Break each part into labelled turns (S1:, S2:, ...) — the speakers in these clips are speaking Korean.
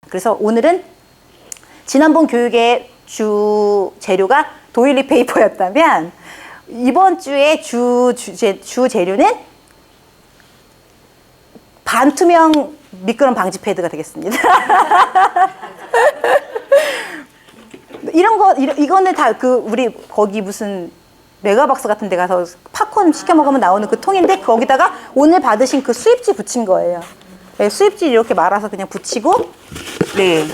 S1: 그래서 오늘은 지난번 교육의 주 재료가 도일리 페이퍼였다면 이번 주의 주 재료는 반투명 미끄럼 방지 패드가 되겠습니다. 이거는 다 우리 거기 무슨 메가박스 같은 데 가서 팝콘 시켜 먹으면 나오는 그 통인데 거기다가 오늘 받으신 그 수입지 붙인 거예요. 네, 수입지 이렇게 말아서 그냥 붙이고, 네.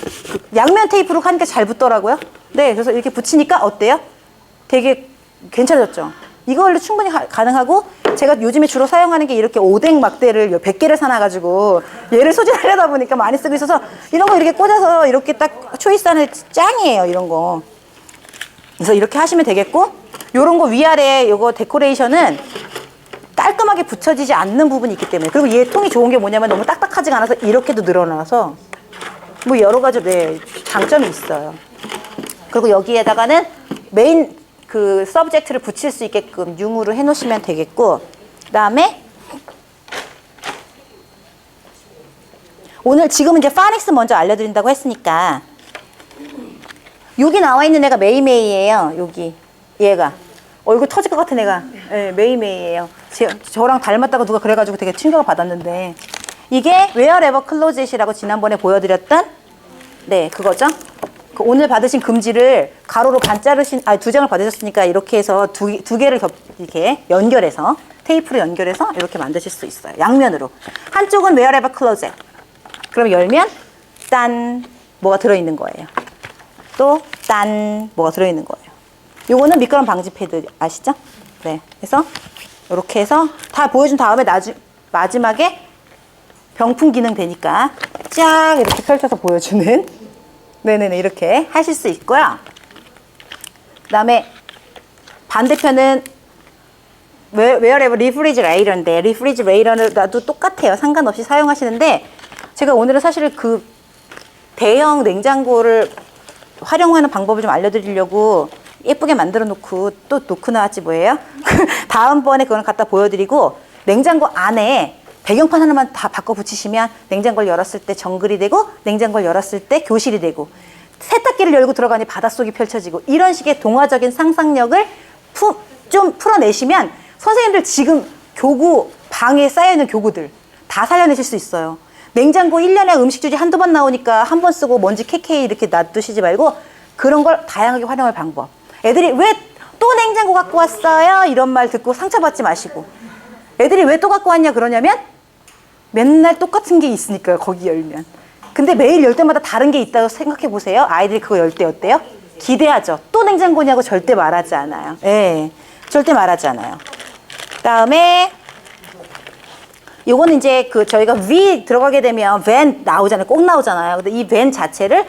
S1: 양면 테이프로 하니까 잘 붙더라고요. 네, 그래서 이렇게 붙이니까 어때요? 되게 괜찮아졌죠? 이걸로 충분히 가능하고, 제가 요즘에 주로 사용하는 게 이렇게 오뎅 막대를 100개를 사놔가지고 얘를 소진하려다 보니까 많이 쓰고 있어서 이런 거 이렇게 꽂아서 이렇게 딱 초이스하는 짱이에요, 이런 거. 그래서 이렇게 하시면 되겠고, 요런 거 위아래 요거 데코레이션은 깔끔하게 붙여지지 않는 부분이 있기 때문에. 그리고 얘 통이 좋은 게 뭐냐면 너무 딱딱하지가 않아서 이렇게도 늘어나서 뭐 여러 가지 장점이 있어요. 그리고 여기에다가는 메인 그 서브젝트를 붙일 수 있게끔 융으로 해놓으시면 되겠고, 그 다음에 오늘 지금은 이제 파닉스 먼저 알려드린다고 했으니까 여기 나와 있는 애가 메이메이예요. 여기 얘가 얼굴 터질 것 같은 애가 메이메이예요. 저랑 닮았다고 누가 그래가지고 되게 충격을 받았는데, 이게 웨어레버 클로젯이라고 지난번에 보여드렸던 그거죠. 오늘 받으신 금지를 가로로 반 자르신, 두 장을 받으셨으니까 이렇게 해서 두 개를 이렇게 연결해서 테이프로 연결해서 이렇게 만드실 수 있어요. 양면으로. 한쪽은 웨어레버 클로젯. 그럼 열면 딴 뭐가 들어있는 거예요. 또 딴 뭐가 들어있는 거예요. 요거는 미끄럼 방지 패드 아시죠? 네. 그래서 이렇게 해서 다 보여준 다음에 마지막에 병풍 기능 되니까 쫙 이렇게 펼쳐서 보여주는 네네네 이렇게 하실 수 있고요. 그 다음에 반대편은 웨어레버 리프리지레이터인데 리프리지레이터도 똑같아요. 상관없이 사용하시는데 제가 오늘은 사실 그 대형 냉장고를 활용하는 방법을 좀 알려드리려고 예쁘게 만들어 놓고 또 놓고 나왔지 뭐예요? 다음번에 그걸 갖다 보여드리고, 냉장고 안에 배경판 하나만 다 바꿔 붙이시면 냉장고를 열었을 때 정글이 되고 냉장고를 열었을 때 교실이 되고 세탁기를 열고 들어가니 바닷속이 펼쳐지고, 이런 식의 동화적인 상상력을 좀 풀어내시면 선생님들 지금 교구 방에 쌓여있는 교구들 다 살려내실 수 있어요. 냉장고 1년에 음식주지 한두 번 나오니까 한 번 쓰고 먼지 케케이 이렇게 놔두시지 말고 그런 걸 다양하게 활용할 방법. 애들이 왜 또 냉장고 갖고 왔어요? 이런 말 듣고 상처받지 마시고, 애들이 왜 또 갖고 왔냐 그러냐면 맨날 똑같은 게 있으니까요. 거기 열면. 근데 매일 열 때마다 다른 게 있다고 생각해 보세요. 아이들이 그거 열 때 어때요? 기대하죠. 또 냉장고냐고 절대 말하지 않아요. 예, 절대 말하지 않아요. 그다음에 요거는 이제 저희가 위 들어가게 되면 밴 나오잖아요. 꼭 나오잖아요. 근데 이 밴 자체를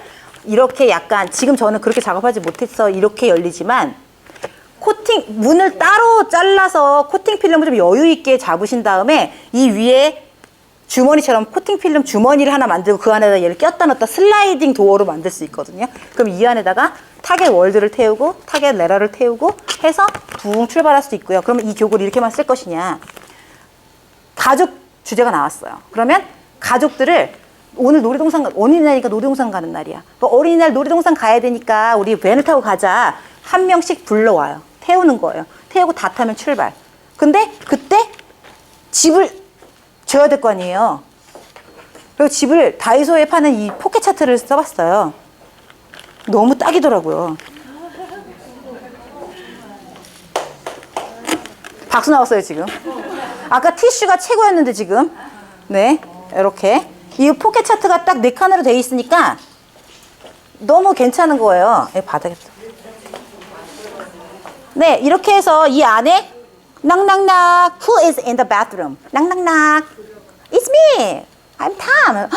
S1: 이렇게 약간, 지금 저는 그렇게 작업하지 못해서 이렇게 열리지만, 문을 따로 잘라서 코팅 필름을 좀 여유 있게 잡으신 다음에 이 위에 주머니처럼 코팅 필름 주머니를 하나 만들고 그 안에다 얘를 꼈다 넣었다 슬라이딩 도어로 만들 수 있거든요. 그럼 이 안에다가 타겟 월드를 태우고 타겟 레러를 태우고 해서 붕 출발할 수 있고요. 그러면 이 교구를 이렇게만 쓸 것이냐. 가족 주제가 나왔어요. 그러면 가족들을 오늘 어린이날이니까 놀이동산 가는 날이야. 어린이날 놀이동산 가야 되니까 우리 밴을 타고 가자. 한 명씩 불러와요. 태우는 거예요. 태우고 다 타면 출발. 근데 그때 집을 줘야 될 거 아니에요. 그리고 집을 다이소에 파는 이 포켓 차트를 써봤어요. 너무 딱이더라고요. 박수 나왔어요, 지금. 아까 티슈가 최고였는데 지금. 네, 이렇게. 이 포켓 차트가 딱 4칸으로 돼 있으니까 너무 괜찮은 거예요. 바닥에. 네, 이렇게 해서 이 안에 낙낙낙 Who is in the bathroom? 낙낙낙 It's me. I'm Tom.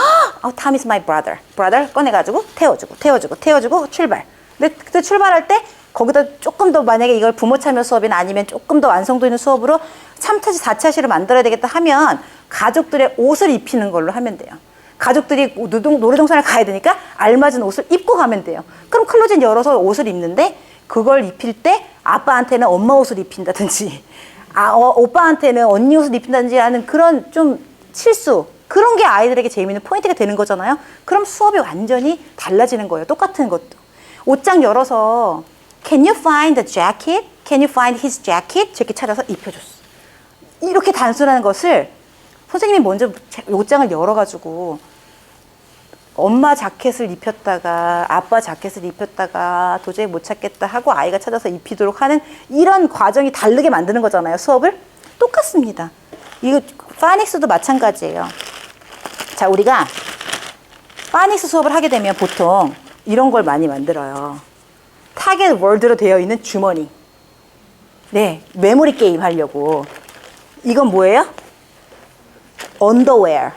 S1: Oh, Tom is my brother. brother 꺼내가지고 태워주고 출발. 근데 그때 출발할 때 거기다 조금 더, 만약에 이걸 부모 참여 수업이나 아니면 조금 더 완성도 있는 수업으로 3차시, 4차시를 만들어야 되겠다 하면 가족들의 옷을 입히는 걸로 하면 돼요. 가족들이 놀이동산을 가야 되니까 알맞은 옷을 입고 가면 돼요. 그럼 클로젯 열어서 옷을 입는데 그걸 입힐 때 아빠한테는 엄마 옷을 입힌다든지 오빠한테는 언니 옷을 입힌다든지 하는 그런 좀 실수, 그런 게 아이들에게 재미있는 포인트가 되는 거잖아요. 그럼 수업이 완전히 달라지는 거예요. 똑같은 것도. 옷장 열어서 Can you find the jacket? Can you find his jacket? 재킷 찾아서 입혀줬어. 이렇게 단순한 것을 선생님이 먼저 옷장을 열어가지고 엄마 자켓을 입혔다가 아빠 자켓을 입혔다가 도저히 못 찾겠다 하고 아이가 찾아서 입히도록 하는 이런 과정이 다르게 만드는 거잖아요. 수업을. 똑같습니다. 이거 파닉스도 마찬가지예요. 자, 우리가 파닉스 수업을 하게 되면 보통 이런 걸 많이 만들어요. 타겟 월드로 되어 있는 주머니. 네, 메모리 게임 하려고. 이건 뭐예요? 언더웨어.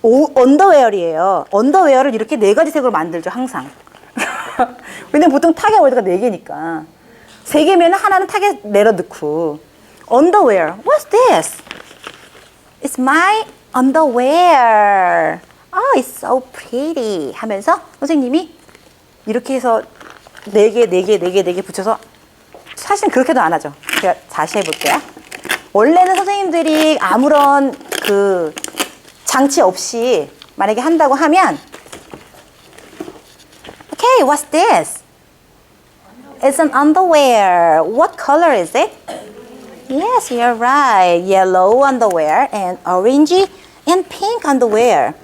S1: 언더웨어이에요. 언더웨어를 이렇게 4가지 색으로 만들죠, 항상. 왜냐면 보통 타겟 월드가 4개니까. 3개면 하나는 타겟 내려놓고. 언더웨어. What's this? It's my underwear. Oh, it's so pretty. 하면서 선생님이 이렇게 해서 4개 붙여서 사실 그렇게도 안 하죠. 제가 다시 해볼게요. 원래는 선생님들이 아무런 그 장치 없이 만약에 한다고 하면 Okay, what's this? It's an underwear. What color is it? Yes, you're right. Yellow underwear and orange and pink underwear.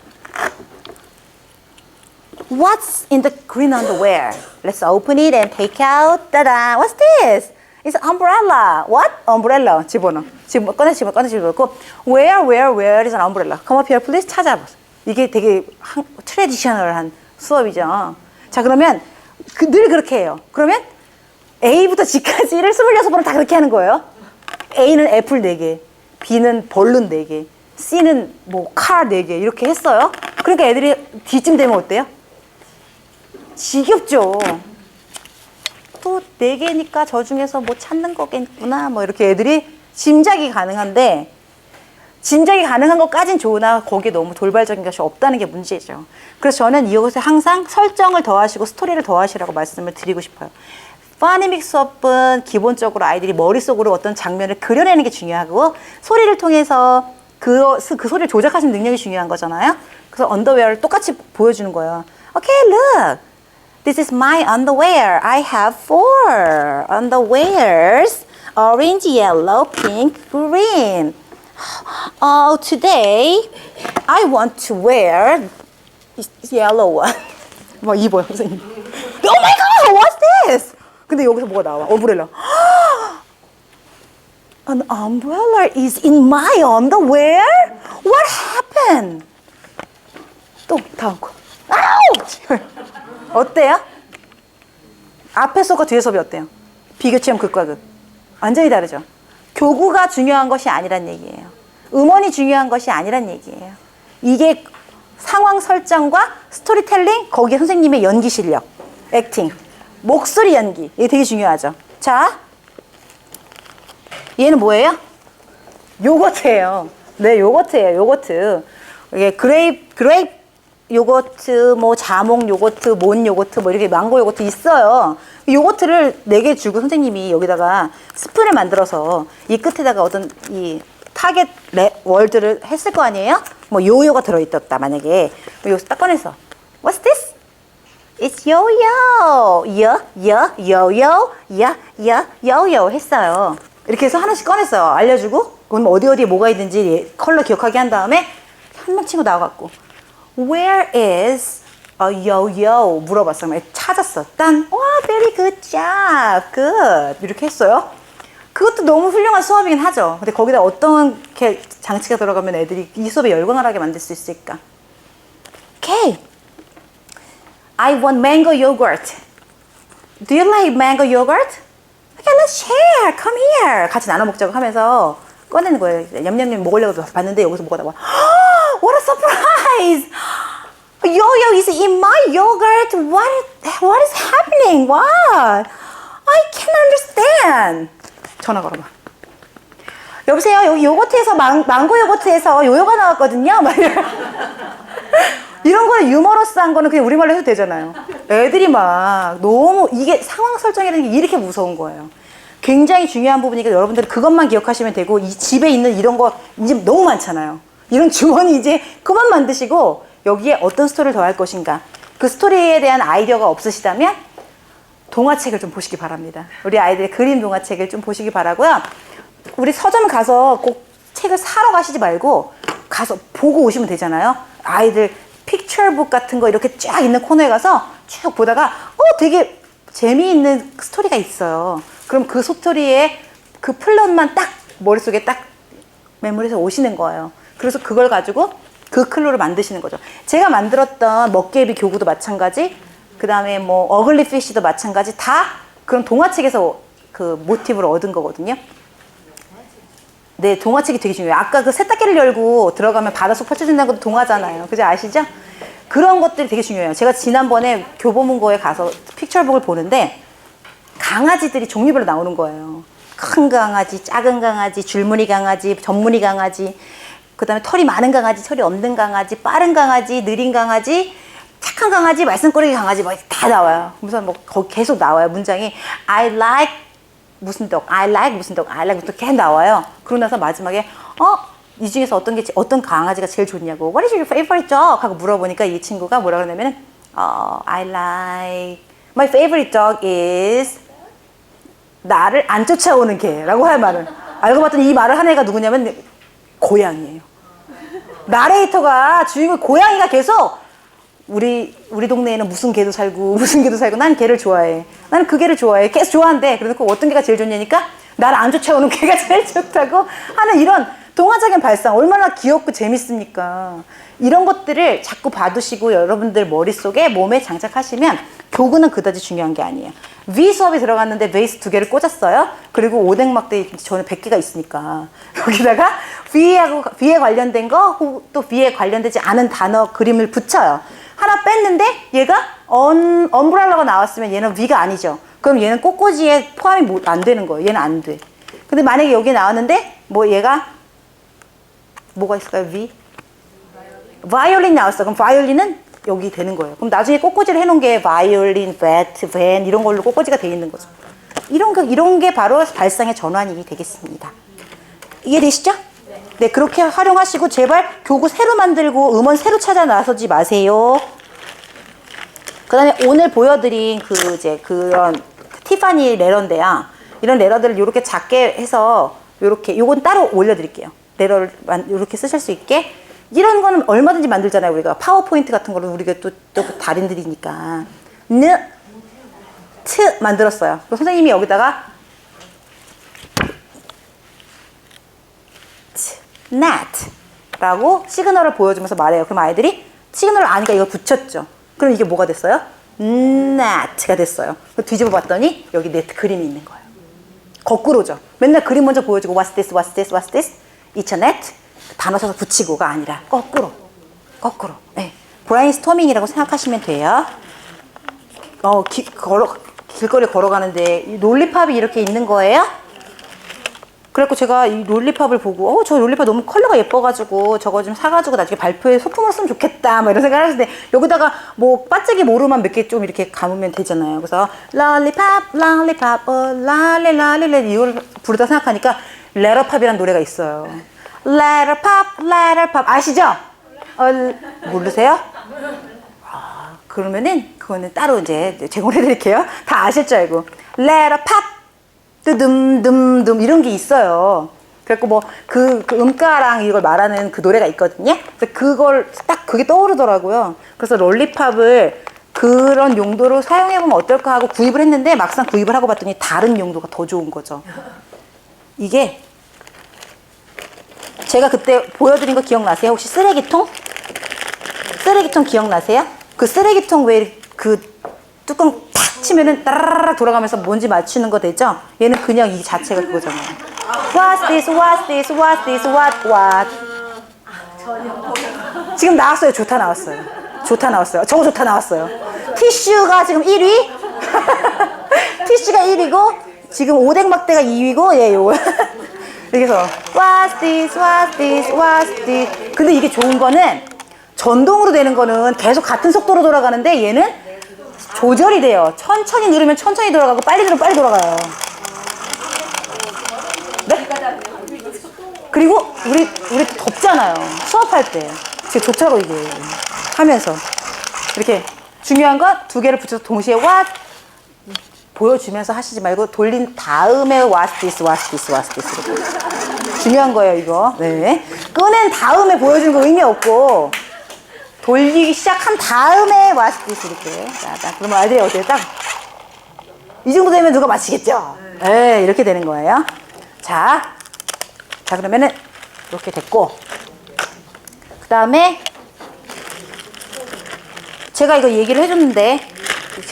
S1: What's in the green underwear? Let's open it and take out. Ta-da! What's this? It's an umbrella. What? Umbrella. 집어넣어. 꺼내집어넣고 Where is an umbrella? Come up here, please. 찾아보세요. 이게 되게 트레디셔널한 수업이죠. 자, 그러면 늘 그렇게 해요. 그러면 A부터 G까지를 26번을 다 그렇게 하는 거예요. A는 애플 4개, B는 벌룬 4개, C는 뭐 카 4개 이렇게 했어요. 그러니까 애들이 D쯤 되면 어때요? 지겹죠. 또 4개니까 저 중에서 뭐 찾는 거겠구나. 뭐 이렇게 애들이 짐작이 가능한데 짐작이 가능한 것까진 좋으나 거기에 너무 돌발적인 것이 없다는 게 문제죠. 그래서 저는 이것에 항상 설정을 더하시고 스토리를 더하시라고 말씀을 드리고 싶어요. 파니믹 수업은 기본적으로 아이들이 머릿속으로 어떤 장면을 그려내는 게 중요하고 소리를 통해서 그 소리를 조작하시는 능력이 중요한 거잖아요. 그래서 언더웨어를 똑같이 보여주는 거예요. Okay, look. This is my underwear. I have 4 underwears. Orange, yellow, pink, green. Oh, today I want to wear yellow one. 막 입어요, 선생님. Oh my God, what's this? 근데 여기서 뭐가 나와? 엄브렐라. An umbrella is in my underwear? What happened? 또 다음 거. 아우! 어때요? 앞에 수업과 뒤에 수업이 어때요? 비교 체험 극과 극. 완전히 다르죠. 교구가 중요한 것이 아니란 얘기예요. 음원이 중요한 것이 아니란 얘기예요. 이게 상황 설정과 스토리텔링, 거기에 선생님의 연기 실력, 액팅, 목소리 연기, 이게 되게 중요하죠. 자, 얘는 뭐예요? 요거트예요. 네, 요거트예요. 요거트. 이게 그레이프 요거트, 뭐 자몽 요거트, 몬 요거트, 뭐 이렇게 망고 요거트 있어요. 요거트를 4개 주고 선생님이 여기다가 스푼을 만들어서 이 끝에다가 어떤 이 타겟 월드를 했을 거 아니에요? 뭐 요요가 들어있었다 만약에 여기서 딱 꺼내서 What's this? It's yo-yo. yo-yo 했어요. 이렇게 해서 하나씩 꺼냈어요. 알려주고 그럼 어디에 뭐가 있는지 컬러 기억하게 한 다음에 한 명 친구 나와갖고 Where is a yo-yo? 물어봤어요. 찾았어. 딴, 와, very good job. good. 이렇게 했어요. 그것도 너무 훌륭한 수업이긴 하죠. 근데 거기다 어떤 장치가 들어가면 애들이 이 수업에 열광을 하게 만들 수 있을까? Okay. I want mango yogurt. Do you like mango yogurt? Okay, let's share. Come here. 같이 나눠 먹자고 하면서 꺼내는 거예요. 냠냠냠 먹으려고 봤는데 여기서 뭐가 나와. What a surprise! Yo-yo is in my yogurt. What is happening? What? I can't understand. 전화 걸어봐. 여보세요. 여기 요거트에서 망고 요거트에서 요요가 나왔거든요. 이런 거는 유머러스한 거는 그냥 우리말로 해도 되잖아요. 애들이 막 너무 이게 상황 설정이라는 게 이렇게 무서운 거예요. 굉장히 중요한 부분이니까 여러분들이 그것만 기억하시면 되고 이 집에 있는 이런 거 이제 너무 많잖아요. 이런 주머니 이제 그만 만드시고 여기에 어떤 스토리를 더할 것인가. 그 스토리에 대한 아이디어가 없으시다면 동화책을 좀 보시기 바랍니다. 우리 아이들의 그림 동화책을 좀 보시기 바라고요. 우리 서점 가서 꼭 책을 사러 가시지 말고 가서 보고 오시면 되잖아요. 아이들 픽처북 같은 거 이렇게 쫙 있는 코너에 가서 쭉 보다가 되게 재미있는 스토리가 있어요. 그럼 그 스토리에 그 플롯만 딱 머릿속에 딱 메모리에서 오시는 거예요. 그래서 그걸 가지고 그 클로를 만드시는 거죠. 제가 만들었던 먹개비 교구도 마찬가지, 그 다음에 뭐 어글리 피쉬도 마찬가지, 다 그런 동화책에서 그 모티브를 얻은 거거든요. 네, 동화책이 되게 중요해요. 아까 그 세탁기를 열고 들어가면 바닷속 펼쳐진다는 것도 동화잖아요. 그죠? 아시죠? 그런 것들이 되게 중요해요. 제가 지난번에 교보문고에 가서 픽처북을 보는데 강아지들이 종류별로 나오는 거예요. 큰 강아지, 작은 강아지, 줄무늬 강아지, 전무늬 강아지, 그 다음에 털이 많은 강아지, 털이 없는 강아지, 빠른 강아지, 느린 강아지, 착한 강아지, 말썽거리기 강아지 막 다 나와요. 무슨 뭐 거기 계속 나와요. 문장이 I like 무슨 덕, I like 무슨 덕, I like 무슨 덕 계속 나와요. 그러고 나서 마지막에 이 중에서 어떤 강아지가 제일 좋냐고 What is your favorite dog? 하고 물어보니까 이 친구가 뭐라 그러냐면은 I like my favorite dog is 나를 안 쫓아오는 개라고 할 말을. 알고 봤더니 이 말을 한 애가 누구냐면 고양이에요. 나레이터가 주인공 고양이가 계속 우리 동네에는 무슨 개도 살고 무슨 개도 살고 난 개를 좋아해. 나는 그 개를 좋아해. 계속 좋아한대. 그래서 어떤 개가 제일 좋냐니까 나를 안 쫓아오는 개가 제일 좋다고 하는 이런 동화적인 발상 얼마나 귀엽고 재밌습니까? 이런 것들을 자꾸 봐두시고 여러분들 머릿속에 몸에 장착하시면 교구는 그다지 중요한 게 아니에요. V 수업에 들어갔는데 베이스 2개를 꽂았어요. 그리고 오뎅막대 저는 100개가 있으니까 여기다가 V에 관련된 거 또 V에 관련되지 않은 단어 그림을 붙여요. 하나 뺐는데 얘가 엄브렐라가 나왔으면 얘는 V가 아니죠. 그럼 얘는 꽃꽂이에 포함이 안 되는 거예요. 얘는 안 돼. 근데 만약에 여기 나왔는데 뭐 얘가 뭐가 있을까요? V? 바이올린 나왔어. 그럼 바이올린은 여기 되는 거예요. 그럼 나중에 꽃꽂이를 해놓은 게 바이올린, 배트, 밴 이런 걸로 꽃꽂이가 돼 있는 거죠. 이런 게 바로 발상의 전환이 되겠습니다. 이해되시죠? 네, 그렇게 활용하시고 제발 교구 새로 만들고 음원 새로 찾아 나서지 마세요. 그 다음에 오늘 보여드린 그런 티파니 레러인데요. 이런 레러들을 이렇게 작게 해서 요건 따로 올려드릴게요. 레러를 이렇게 쓰실 수 있게. 이런 거는 얼마든지 만들잖아요. 우리가 파워포인트 같은 거를 우리가 또 달인들이니까. 만들었어요. 선생님이 여기다가 net 라고 시그널을 보여주면서 말해요. 그럼 아이들이 시그널을 아니까 이걸 붙였죠. 그럼 이게 뭐가 됐어요? net가 됐어요. 뒤집어 봤더니 여기 네트 그림이 있는 거예요. 거꾸로죠. 맨날 그림 먼저 보여주고 what's this, what's this, what's this? It's a net. 단어 써서 붙이고가 아니라 거꾸로. 네. 브레인스토밍이라고 생각하시면 돼요. 길거리 걸어가는데 롤리팝이 이렇게 있는 거예요. 그래갖고 제가 이 롤리팝을 보고 저 롤리팝 너무 컬러가 예뻐가지고 저거 좀 사가지고 나중에 발표에 소품으로 쓰면 좋겠다 막 이런 생각을 하는데 여기다가 뭐 반짝이 모루만 몇 개 좀 이렇게 감으면 되잖아요. 그래서 롤리팝 랄리랄리랄 이걸 부르다 생각하니까 레러팝이라는 노래가 있어요. 레러팝 아시죠? 모르세요? 그러면은 그거는 따로 이제 제공해 드릴게요. 다 아실 줄 알고 레러팝 뚜둠둠둠 이런 게 있어요. 그래갖고 뭐 그 음가랑 이걸 말하는 그 노래가 있거든요. 그래서 그걸 딱 그게 떠오르더라고요. 그래서 롤리팝을 그런 용도로 사용해보면 어떨까 하고 구입을 했는데 막상 구입을 하고 봤더니 다른 용도가 더 좋은 거죠. 이게 제가 그때 보여드린 거 기억나세요? 혹시 쓰레기통? 쓰레기통 기억나세요? 그 쓰레기통 왜 그 뚜껑 탁 치면은 따라락 돌아가면서 뭔지 맞추는 거 되죠? 얘는 그냥 이 자체가 그거잖아요. What's this? What's this? What's this? What? 지금 나왔어요. 좋다 나왔어요. 저거 좋다 나왔어요. 티슈가 지금 1위? 티슈가 1위고 지금 오뎅막대가 2위고 예, 요거. 그래서 What's this? What's this? What's this? 근데 이게 좋은 거는 전동으로 되는 거는 계속 같은 속도로 돌아가는데 얘는 조절이 돼요. 천천히 누르면 천천히 돌아가고 빨리 누르면 빨리 돌아가요. 네? 그리고 우리 덥잖아요. 수업할 때. 되게 좋더라고, 이게. 하면서. 이렇게 중요한 건 두 개를 붙여서 동시에 보여주면서 하시지 말고 돌린 다음에 what's this, what's this, what's this. 이렇게. 중요한 거예요, 이거. 네. 꺼낸 다음에 보여주는 거 의미 없고 돌리기 시작한 다음에 what's this 이렇게. 자, 그러면 아이들이 어때요? 딱 이 정도 되면 누가 맞히겠죠? 네, 이렇게 되는 거예요. 자, 그러면은 이렇게 됐고, 그 다음에 제가 이거 얘기를 해줬는데,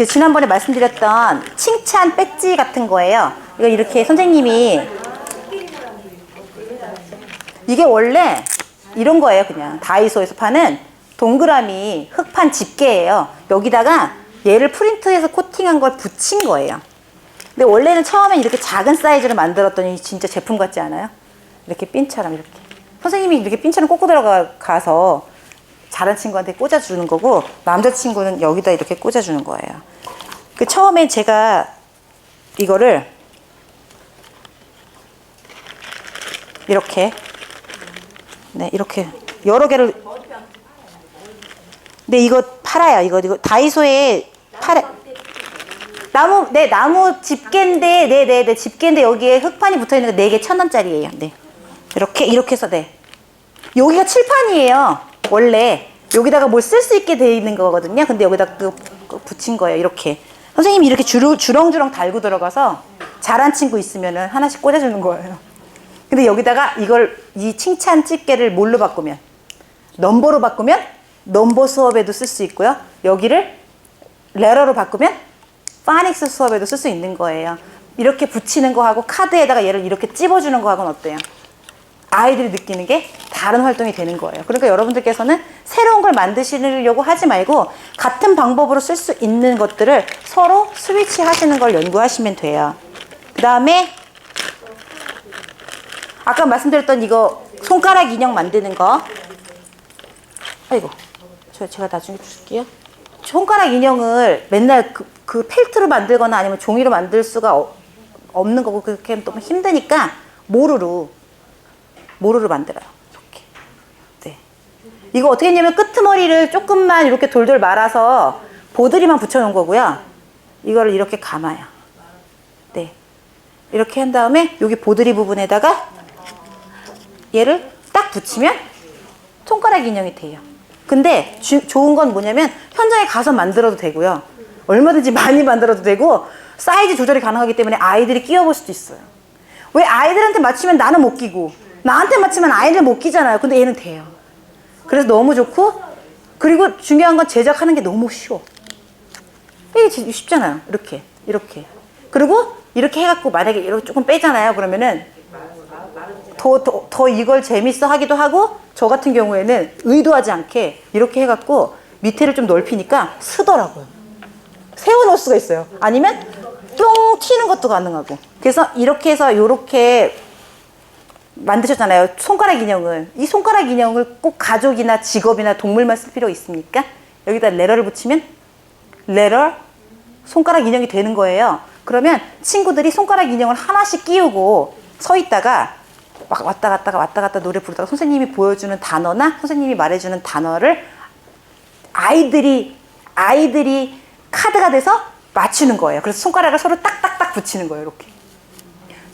S1: 지난번에 말씀드렸던 칭찬 배지 같은 거예요. 이거 이렇게 선생님이, 이게 원래 이런 거예요. 그냥 다이소에서 파는 동그라미 흑판 집게예요. 여기다가 얘를 프린트해서 코팅한 걸 붙인 거예요. 근데 원래는 처음엔 이렇게 작은 사이즈로 만들었더니 진짜 제품 같지 않아요? 이렇게 핀처럼 이렇게. 선생님이 이렇게 핀처럼 꽂고 들어가서 잘한 친구한테 꽂아주는 거고, 남자친구는 여기다 이렇게 꽂아주는 거예요. 그 처음에 제가 이거를 이렇게, 네, 이렇게 여러 개를, 네, 이거 팔아요. 이거 다이소에 나무 집게인데, 네, 집게인데 여기에 흑판이 붙어 있는 거 4개 1,000원짜리예요. 네. 이렇게 해서, 네. 여기가 칠판이에요. 원래. 여기다가 뭘 쓸 수 있게 돼 있는 거거든요. 근데 여기다 그 붙인 거예요. 이렇게. 선생님이 이렇게 주렁주렁 달고 들어가서 잘한 친구 있으면은 하나씩 꽂아주는 거예요. 근데 여기다가 이 칭찬 집게를 뭘로 바꾸면? 넘버로 바꾸면 넘버 수업에도 쓸 수 있고요. 여기를 레터로 바꾸면 파닉스 수업에도 쓸 수 있는 거예요. 이렇게 붙이는 거하고 카드에다가 얘를 이렇게 찝어주는 거하고는 어때요? 아이들이 느끼는 게 다른 활동이 되는 거예요. 그러니까 여러분들께서는 새로운 걸 만드시려고 하지 말고 같은 방법으로 쓸 수 있는 것들을 서로 스위치 하시는 걸 연구하시면 돼요. 그 다음에 아까 말씀드렸던 이거 손가락 인형 만드는 거. 아이고, 제가 나중에 줄게요. 손가락 인형을 맨날 그 펠트로 만들거나 아니면 종이로 만들 수가 없는 거고, 그렇게 하면 너무 힘드니까 모루로 만들어요. 이렇게. 네. 이거 어떻게 했냐면 끄트머리를 조금만 이렇게 돌돌 말아서 보드리만 붙여놓은 거고요. 이거를 이렇게 감아요. 네. 이렇게 한 다음에 여기 보드리 부분에다가 얘를 딱 붙이면 손가락 인형이 돼요. 근데 좋은 건 뭐냐면 현장에 가서 만들어도 되고요. 얼마든지 많이 만들어도 되고 사이즈 조절이 가능하기 때문에 아이들이 끼워볼 수도 있어요. 왜 아이들한테 맞추면 나는 못 끼고 나한테 맞추면 아이들 못 끼잖아요. 근데 얘는 돼요. 그래서 너무 좋고, 그리고 중요한 건 제작하는 게 너무 쉬워. 이게 쉽잖아요. 이렇게. 그리고 이렇게 해갖고 만약에 이렇게 조금 빼잖아요. 그러면은 더 이걸 재밌어 하기도 하고, 저 같은 경우에는 의도하지 않게 이렇게 해갖고 밑에를 좀 넓히니까 쓰더라고요. 세워놓을 수가 있어요. 아니면 뿅 튀는 것도 가능하고. 그래서 이렇게 해서 이렇게 만드셨잖아요. 손가락 인형을. 이 손가락 인형을 꼭 가족이나 직업이나 동물만 쓸 필요 있습니까? 여기다 레터를 붙이면 레터 손가락 인형이 되는 거예요. 그러면 친구들이 손가락 인형을 하나씩 끼우고 서 있다가 막 왔다 갔다 노래 부르다가 선생님이 보여주는 단어나 선생님이 말해주는 단어를 아이들이 카드가 돼서 맞추는 거예요. 그래서 손가락을 서로 딱딱딱 붙이는 거예요. 이렇게.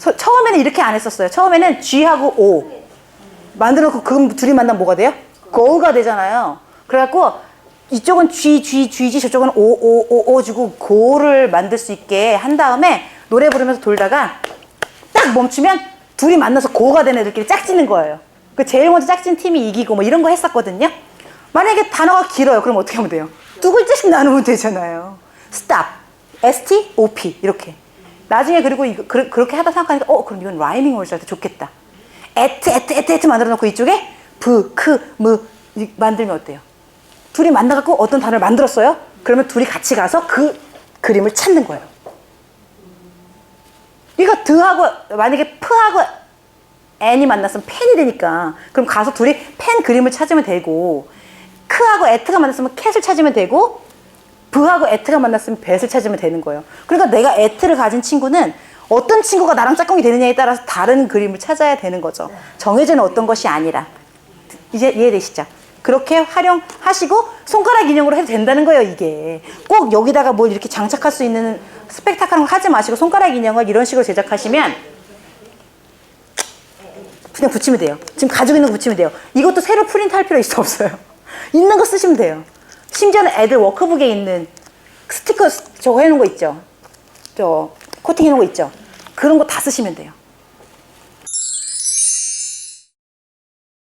S1: 처음에는 이렇게 안 했었어요. 처음에는 G하고 O 만들어 놓고 그 둘이 만나면 뭐가 돼요? Go가 되잖아요. 그래갖고 이쪽은 G 저쪽은 O 주고 Go를 만들 수 있게 한 다음에 노래 부르면서 돌다가 딱 멈추면 둘이 만나서 Go가 된 애들끼리 짝지는 거예요. 그 제일 먼저 짝진 팀이 이기고 뭐 이런 거 했었거든요. 만약에 단어가 길어요. 그럼 어떻게 하면 돼요? 2글자씩 나누면 되잖아요. Stop, S-T-O-P 이렇게. 나중에 그리고 그렇게 하다 생각하니까 그럼 이건 라이밍 월드 할 때 좋겠다. 에트 만들어 놓고 이쪽에 만들면 어때요? 둘이 만나갖고 어떤 단어를 만들었어요? 그러면 둘이 같이 가서 그 그림을 찾는 거예요. 이거 드하고 만약에 프하고 n이 만났으면 펜이 되니까 그럼 가서 둘이 펜 그림을 찾으면 되고, 크하고 에트가 만났으면 캣을 찾으면 되고, 브하고 에트가 만났으면 뱃을 찾으면 되는 거예요. 그러니까 내가 에트를 가진 친구는 어떤 친구가 나랑 짝꿍이 되느냐에 따라서 다른 그림을 찾아야 되는 거죠. 정해진 어떤 것이 아니라. 이제 이해되시죠? 그렇게 활용하시고 손가락 인형으로 해도 된다는 거예요, 이게. 꼭 여기다가 뭘 이렇게 장착할 수 있는 스펙타클한 거 하지 마시고 손가락 인형을 이런 식으로 제작하시면 그냥 붙이면 돼요. 지금 가지고 있는 거 붙이면 돼요. 이것도 새로 프린트 할 필요 없어요. 있는 거 쓰시면 돼요. 심지어는 애들 워크북에 있는 스티커 저거 해놓은 거 있죠? 저 코팅 해놓은 거 있죠? 그런 거 다 쓰시면 돼요.